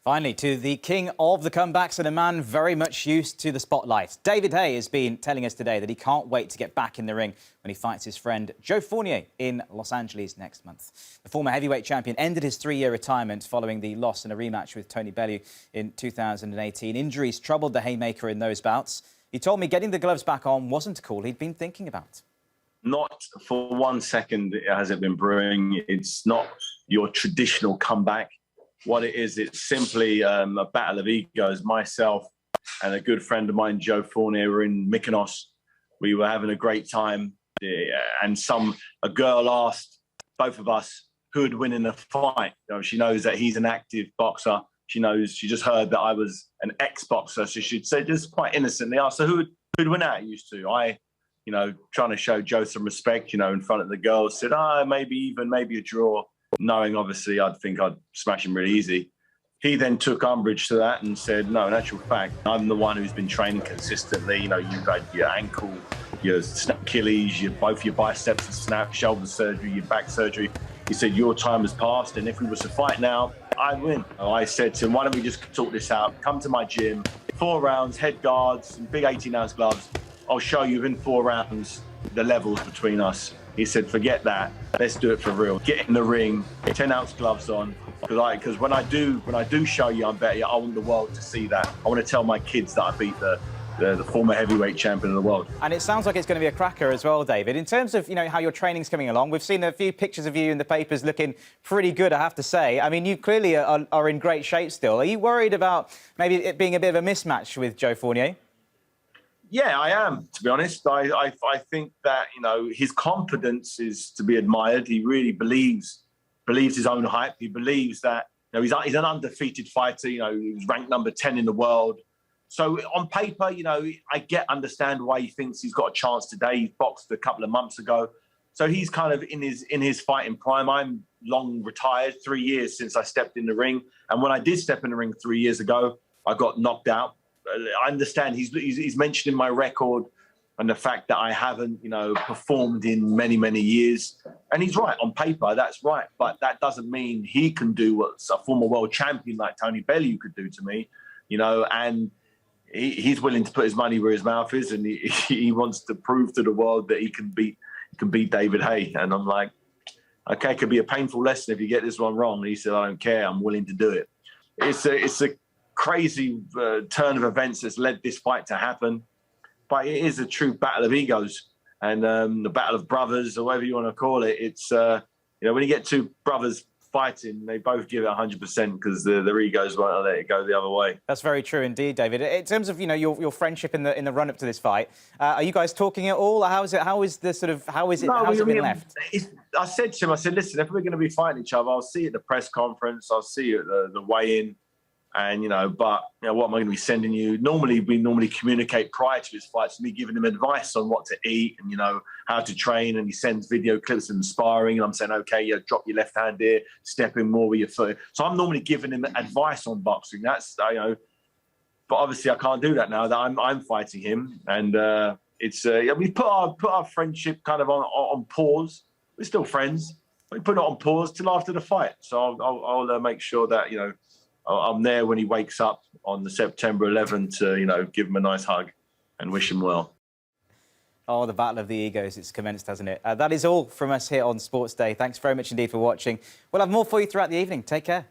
Finally, to the king of the comebacks and a man very much used to the spotlight. David Haye has been telling us today that he can't wait to get back in the ring when he fights his friend Joe Fournier in Los Angeles next month. The former heavyweight champion ended his 3-year retirement following the loss in a rematch with Tony Bellew in 2018. Injuries troubled the Haymaker in those bouts. He told me getting the gloves back on wasn't a call he'd been thinking about. Not for 1 second has it been brewing. It's not your traditional comeback. What it is, it's simply a battle of egos. Myself and a good friend of mine, Joe Fournier, were in Mykonos. We were having a great time, and a girl asked both of us who would win in a fight. You know, she knows that he's an active boxer. She just heard that I was an ex-boxer, so she'd say just quite innocently, "Oh, so who'd win out?" Used to I, trying to show Joe some respect, in front of the girls, said, maybe even, maybe a draw. Knowing obviously I'd think I'd smash him really easy. He then took umbrage to that and said, no, in actual fact, I'm the one who's been training consistently. You've had your ankle, your snapped Achilles, both your biceps are snapped, shoulder surgery, your back surgery. He said, your time has passed, and if we was to fight now, I'd win. I said to him, why don't we just talk this out? Come to my gym, 4 rounds, head guards, and big 18-ounce gloves. I'll show you within 4 rounds the levels between us. He said, forget that. Let's do it for real. Get in the ring, 10-ounce gloves on. Because when I do show you I'm better, I want the world to see that. I want to tell my kids that I beat the former heavyweight champion of the world. And it sounds like it's going to be a cracker as well, David. In terms of how your training's coming along, we've seen a few pictures of you in the papers looking pretty good, I have to say. I mean, you clearly are in great shape still. Are you worried about maybe it being a bit of a mismatch with Joe Fournier? Yeah, I am, to be honest. I think that, his confidence is to be admired. He really believes his own hype. He believes that, he's an undefeated fighter. He was ranked number 10 in the world. So on paper, I understand why he thinks he's got a chance today. He boxed a couple of months ago. So he's kind of in his fighting prime. I'm long retired, 3 years since I stepped in the ring. And when I did step in the ring 3 years ago, I got knocked out. I understand he's mentioning my record and the fact that I haven't, performed in many, many years. And he's right. On paper, that's right. But that doesn't mean he can do what a former world champion like Tony Bellew could do to me, and he's willing to put his money where his mouth is, and he wants to prove to the world that he can beat David Haye. And I'm like, okay, it could be a painful lesson if you get this one wrong. And he said, I don't care. I'm willing to do it. It's a crazy turn of events that's led this fight to happen, but it is a true battle of egos and the battle of brothers, or whatever you want to call it. It's when you get two brothers fighting, they both give it 100% because their egos won't let it go the other way. That's very true indeed, David. In terms of your friendship in the run up to this fight, are you guys talking at all? How's it been left? I said to him, listen, if we're going to be fighting each other, I'll see you at the press conference, I'll see you at the weigh-in. And, what am I going to be sending you? We communicate prior to his fights, me giving him advice on what to eat and, how to train. And he sends video clips of him sparring. And I'm saying, okay, drop your left hand here, step in more with your foot. So I'm normally giving him advice on boxing. That's, but obviously I can't do that now that I'm fighting him. And we put our friendship kind of on pause. We're still friends. We put it on pause till after the fight. So I'll make sure that, I'm there when he wakes up on the September 11th to, give him a nice hug and wish him well. Oh, the battle of the egos, it's commenced, hasn't it? That is all from us here on Sports Day. Thanks very much indeed for watching. We'll have more for you throughout the evening. Take care.